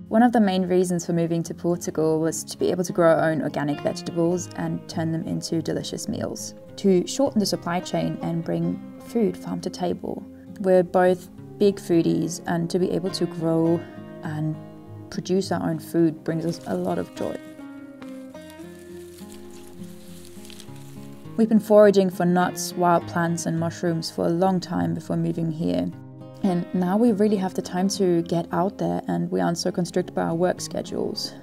One of the main reasons for moving to Portugal was to be able to grow our own organic vegetables and turn them into delicious meals, to shorten the supply chain and bring food farm to table. We're both big foodies, and to be able to grow and produce our own food brings us a lot of joy. We've been foraging for nuts, wild plants and mushrooms for a long time before moving here. And now we really have the time to get out there, and we aren't so constricted by our work schedules.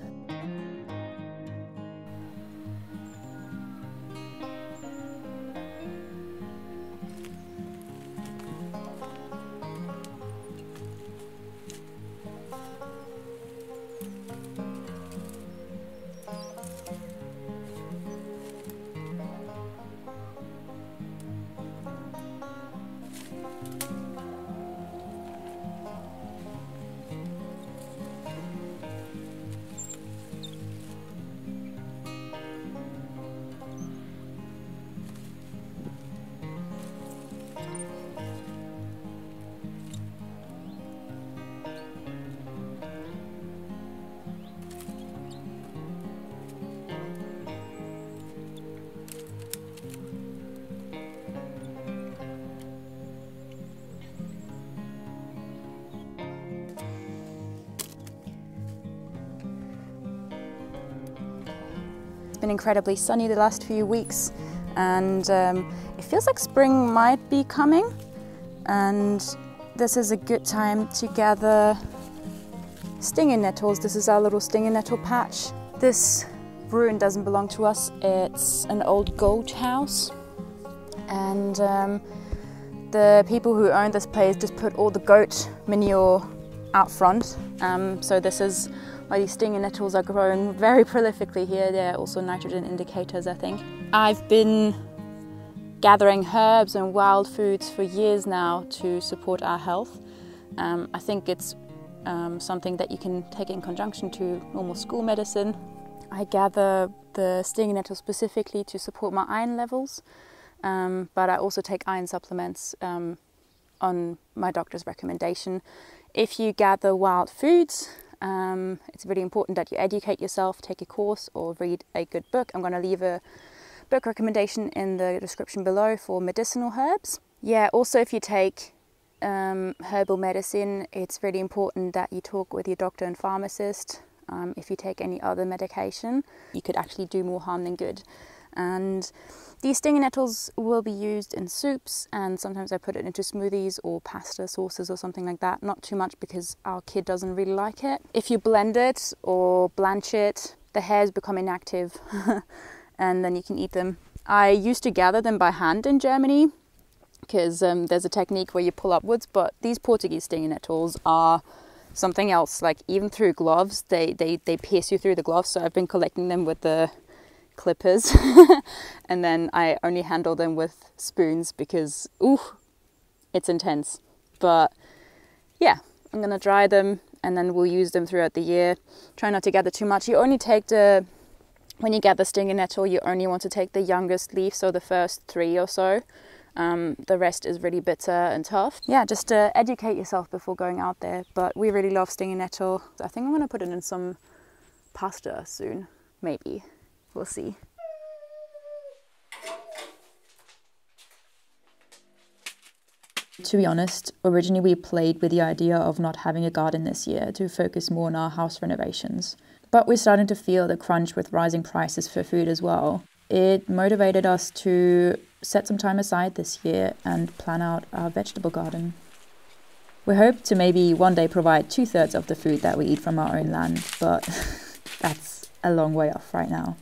It's been incredibly sunny the last few weeks, and it feels like spring might be coming, and this is a good time to gather stinging nettles. This is our little stinging nettle patch. This ruin doesn't belong to us. It's an old goat house, and the people who own this place just put all the goat manure out front. So this is why these stinging nettles are growing very prolifically here. They're also nitrogen indicators, I think. I've been gathering herbs and wild foods for years now to support our health. I think it's something that you can take in conjunction to normal school medicine. I gather the stinging nettle specifically to support my iron levels, but I also take iron supplements on my doctor's recommendation. If you gather wild foods, it's really important that you educate yourself, take a course or read a good book. I'm going to leave a book recommendation in the description below for medicinal herbs. Yeah, also if you take herbal medicine, it's really important that you talk with your doctor and pharmacist. If you take any other medication, you could actually do more harm than good. And these stinging nettles will be used in soups, and sometimes I put it into smoothies or pasta sauces or something like that. Not too much because our kid doesn't really like it. If you blend it or blanch it, the hairs become inactive and then you can eat them. I used to gather them by hand in Germany because there's a technique where you pull upwards, but these Portuguese stinging nettles are something else. Like even through gloves, they pierce you through the gloves. So I've been collecting them with the clippers and then I only handle them with spoons because it's intense. But yeah, I'm gonna dry them and then we'll use them throughout the year. Try not to gather too much. You only take when you gather stinging nettle, you only want to take the youngest leaf, so the first 3 or so. The rest is really bitter and tough. Yeah, just educate yourself before going out there. But we really love stinging nettle. I think I'm gonna put it in some pasta soon, maybe. We'll see. To be honest, originally we played with the idea of not having a garden this year to focus more on our house renovations. But we're starting to feel the crunch with rising prices for food as well. It motivated us to set some time aside this year and plan out our vegetable garden. We hope to maybe one day provide 2/3 of the food that we eat from our own land, but that's a long way off right now.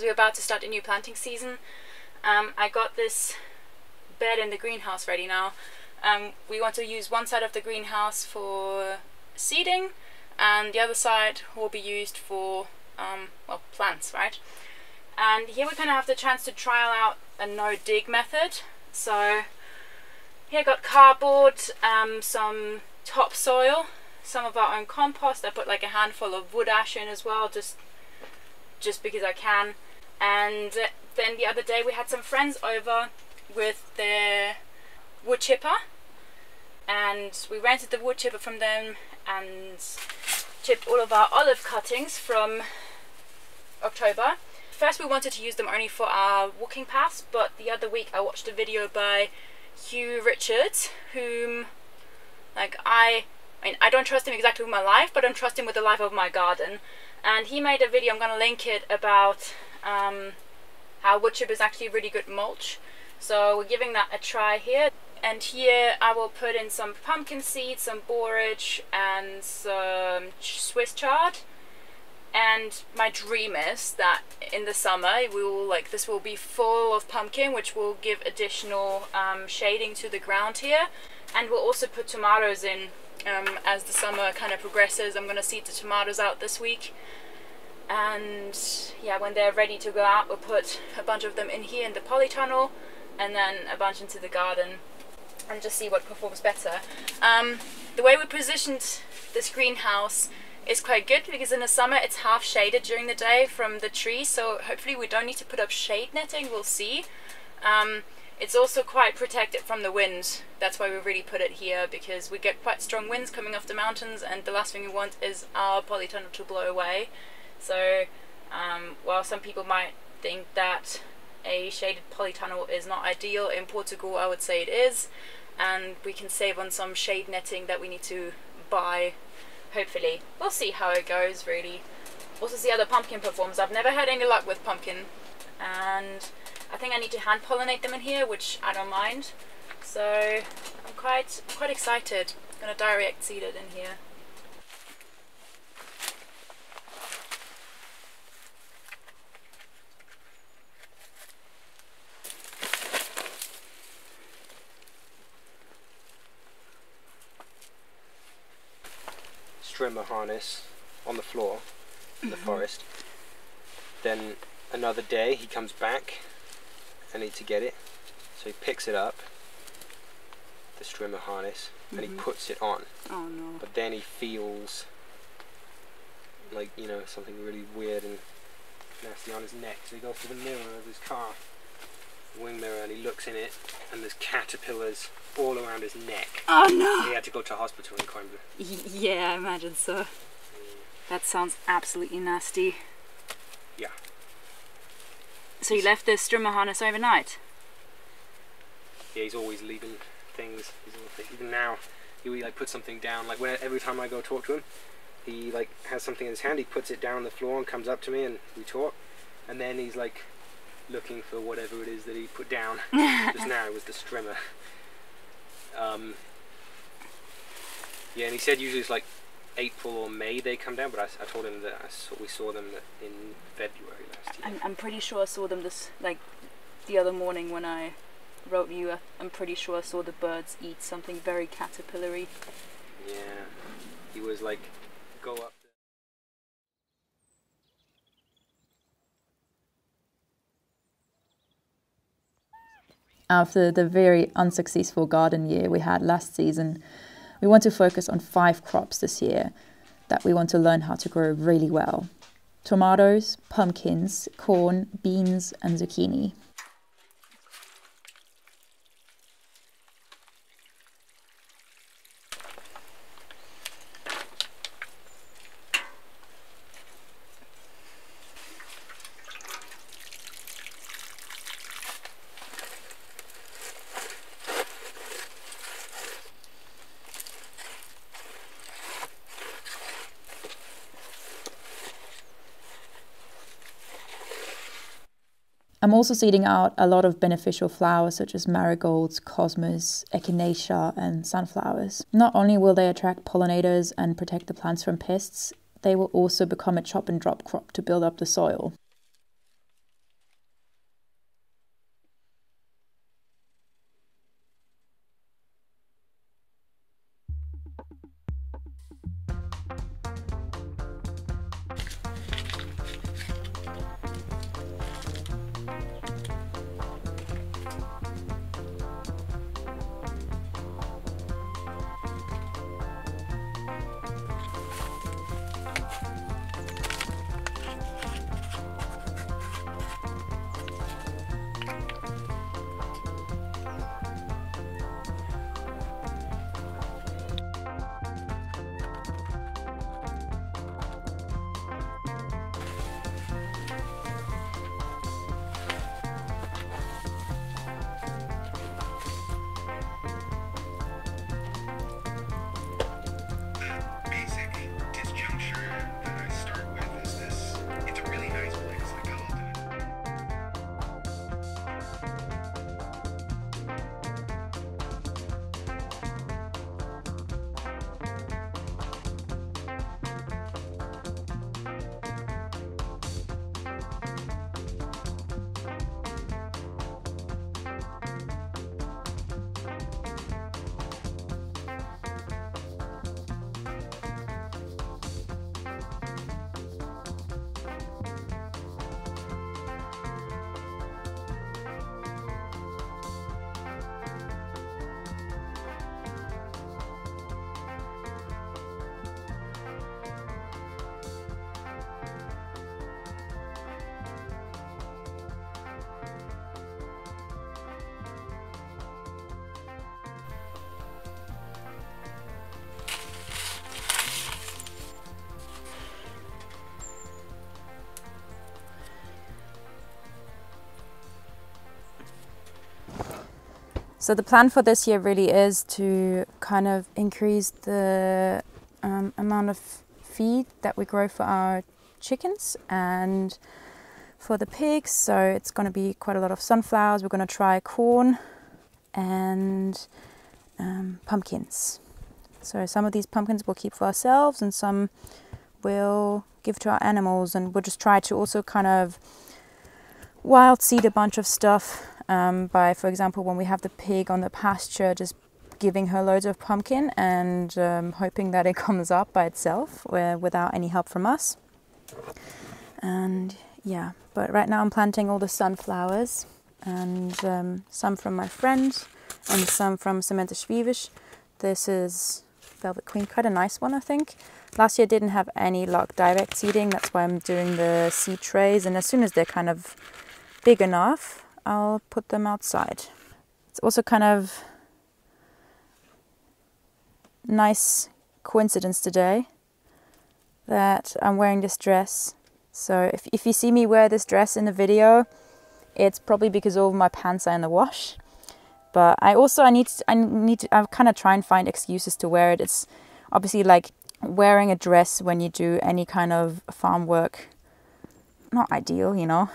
because we're about to start a new planting season. I got this bed in the greenhouse ready now. We want to use one side of the greenhouse for seeding, and the other side will be used for well, plants, right? And here we kind of have the chance to trial out a no-dig method. So here I got cardboard, some topsoil, some of our own compost. I put like a handful of wood ash in as well, just because I can. And then the other day we had some friends over with their wood chipper, and we rented the wood chipper from them and chipped all of our olive cuttings from October. First we wanted to use them only for our walking paths, but the other week I watched a video by Hugh Richards, whom, like, I mean, I don't trust him exactly with my life, but I'm trusting with the life of my garden. And he made a video, I'm going to link it, about how wood chip is actually really good mulch. So we're giving that a try here. And here I will put in some pumpkin seeds, some borage, and some Swiss chard. And my dream is that in the summer we will, like, this will be full of pumpkin, which will give additional shading to the ground here. And we'll also put tomatoes in as the summer kind of progresses. I'm going to seed the tomatoes out this week. And yeah, when they're ready to go out, we'll put a bunch of them in here in the polytunnel, and then a bunch into the garden, and just see what performs better. The way we positioned this greenhouse is quite good, because in the summer it's half shaded during the day from the trees, so hopefully we don't need to put up shade netting, we'll see. It's also quite protected from the wind. That's why we really put it here, because we get quite strong winds coming off the mountains, and the last thing we want is our polytunnel to blow away. So while some people might think that a shaded polytunnel is not ideal, in Portugal I would say it is, and we can save on some shade netting that we need to buy. Hopefully we'll see how it goes, really. Also see how the pumpkin performs. I've never had any luck with pumpkin, and I think I need to hand pollinate them in here, which I don't mind. So I'm quite excited. I'm gonna direct seed it in here. Strimmer harness on the floor in the forest. Then another day he comes back, I need to get it, so he picks it up, the strimmer harness, and he puts it on. Oh no. But then he feels like, you know, something really weird and nasty on his neck, so he goes to the mirror of his car, the wing mirror, and he looks in it, and there's caterpillars all around his neck. Oh no! He had to go to hospital in Coimbra. Yeah, I imagine so. That sounds absolutely nasty. Yeah. So you left this strimmer harness overnight? Yeah, he's always leaving things. Even now, he like put something down. Like every time I go talk to him, he like has something in his hand. He puts it down on the floor and comes up to me, and we talk. And then he's like looking for whatever it is that he put down. Just now it was the strimmer. Yeah, and he said usually it's like April or May they come down, but I told him that we saw them in February last year. I'm pretty sure I saw them the other morning when I wrote you. I'm pretty sure I saw the birds eat something very caterpillary. Yeah, he was like, go up. After the very unsuccessful garden year we had last season, we want to focus on 5 crops this year that we want to learn how to grow really well. Tomatoes, pumpkins, corn, beans and zucchini. I'm also seeding out a lot of beneficial flowers such as marigolds, cosmos, echinacea and sunflowers. Not only will they attract pollinators and protect the plants from pests, they will also become a chop and drop crop to build up the soil. So the plan for this year really is to kind of increase the amount of feed that we grow for our chickens and for the pigs. So it's going to be quite a lot of sunflowers. We're going to try corn and pumpkins. So some of these pumpkins we'll keep for ourselves and some we'll give to our animals, and we'll just try to also kind of wild seed a bunch of stuff by, for example, when we have the pig on the pasture, just giving her loads of pumpkin and hoping that it comes up by itself without any help from us. And yeah, but right now I'm planting all the sunflowers, and some from my friend and some from Cementa Schwievisch. This is Velvet Queen, quite a nice one, I think. Last year didn't have any luck direct seeding, that's why I'm doing the seed trays, and as soon as they're kind of big enough, I'll put them outside. It's also kind of nice coincidence today that I'm wearing this dress. So if you see me wear this dress in the video, it's probably because all of my pants are in the wash. But I kind of try and find excuses to wear it. It's obviously like wearing a dress when you do any kind of farm work, not ideal, you know.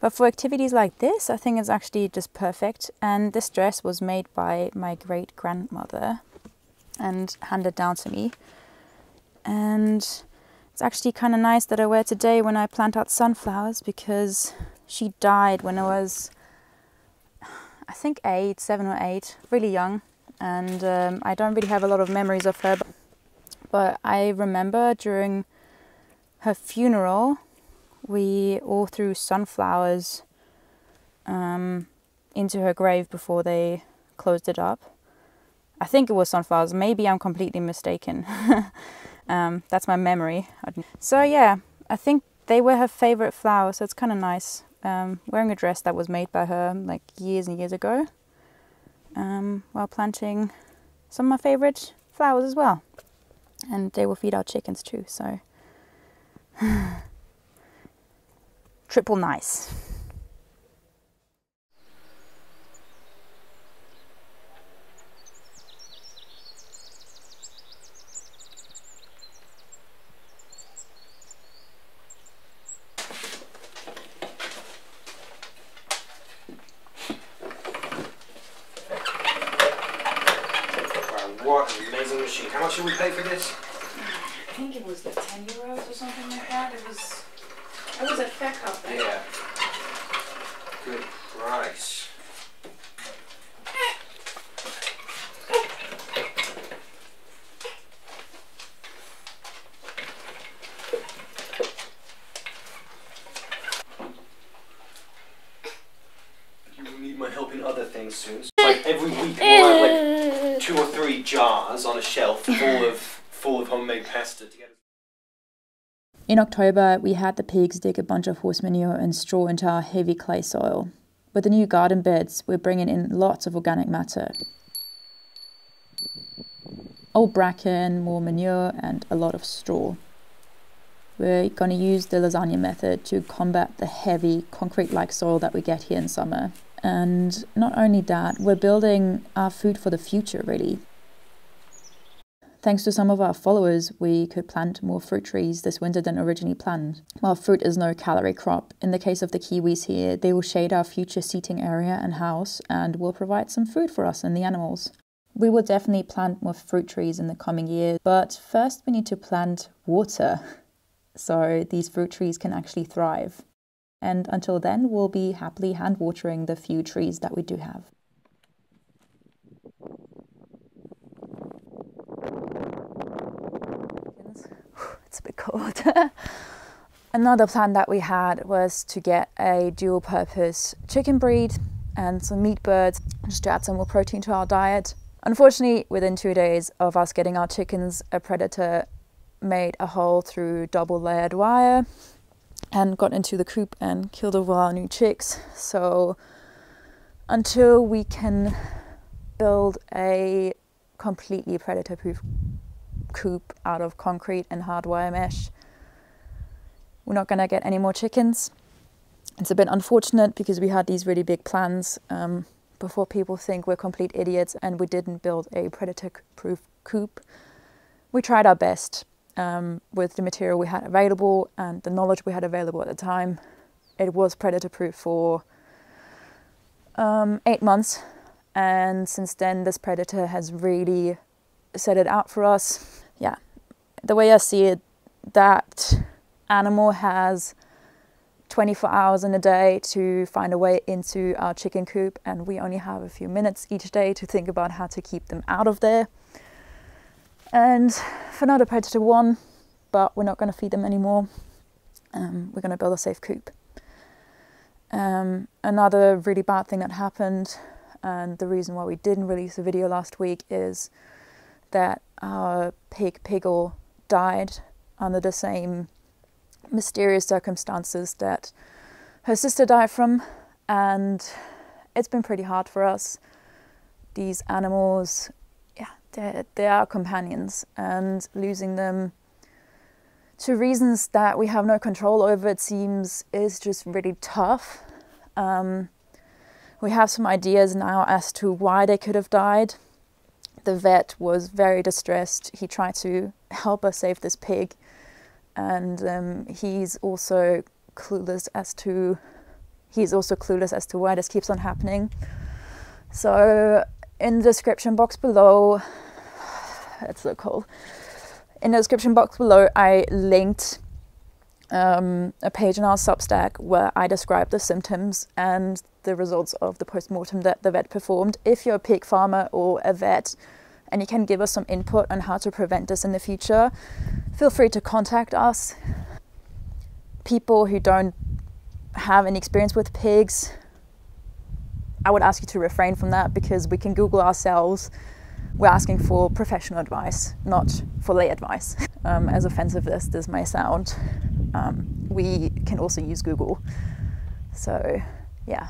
But for activities like this, I think it's actually just perfect. And this dress was made by my great grandmother and handed down to me. And it's actually kind of nice that I wear today when I plant out sunflowers, because she died when I was, I think 7 or 8, really young. And I don't really have a lot of memories of her. But I remember during her funeral, we all threw sunflowers into her grave before they closed it up. I think it was sunflowers. Maybe I'm completely mistaken. That's my memory. So yeah, I think they were her favorite flower. So it's kind of nice wearing a dress that was made by her like years and years ago, while planting some of my favorite flowers as well. And they will feed our chickens too. So triple nice. What an amazing machine. How much did we pay for this? I think it was like 10 euros or something like that. It was at Fair Cup. Yeah. Good price. soon. So, like every week we'll have like 2 or 3 jars on a shelf full of homemade pasta together. In October, we had the pigs dig a bunch of horse manure and straw into our heavy clay soil. With the new garden beds, we're bringing in lots of organic matter. Old bracken, more manure, and a lot of straw. We're going to use the lasagna method to combat the heavy concrete-like soil that we get here in summer. And not only that, we're building our food for the future, really. Thanks to some of our followers, we could plant more fruit trees this winter than originally planned. While fruit is no calorie crop, in the case of the kiwis here, they will shade our future seating area and house and will provide some food for us and the animals. We will definitely plant more fruit trees in the coming year, but first we need to plant water so these fruit trees can actually thrive. And until then, we'll be happily hand watering the few trees that we do have. It's a bit cold. Another plan that we had was to get a dual purpose chicken breed and some meat birds just to add some more protein to our diet. Unfortunately, within 2 days of us getting our chickens, a predator made a hole through double layered wire and got into the coop and killed all our new chicks. So until we can build a completely predator proof coop out of concrete and hard wire mesh, we're not going to get any more chickens. It's a bit unfortunate because we had these really big plans before people think we're complete idiots and we didn't build a predator proof coop. We tried our best with the material we had available and the knowledge we had available at the time. It was predator proof for 8 months, and since then this predator has really set it out for us. Yeah, the way I see it, that animal has 24 hours in a day to find a way into our chicken coop, and we only have a few minutes each day to think about how to keep them out of there. And for now the predator won, but we're not going to feed them anymore. We're going to build a safe coop. Another really bad thing that happened, and the reason why we didn't release a video last week, is that our pig Piggle died under the same mysterious circumstances that her sister died from, and it's been pretty hard for us. These animals, they are companions, and losing them to reasons that we have no control over, it seems, is just really tough. We have some ideas now as to why they could have died. The vet was very distressed. He tried to help us save this pig, and he's also clueless as to why this keeps on happening. So in the description box below, it's so cold. In the description box below, I linked a page in our Substack where I describe the symptoms and the results of the post-mortem that the vet performed. If you're a pig farmer or a vet and you can give us some input on how to prevent this in the future, feel free to contact us. People who don't have any experience with pigs, I would ask you to refrain from that, because we can Google ourselves. We're asking for professional advice, not for lay advice. As offensive as this may sound, we can also use Google. So, yeah.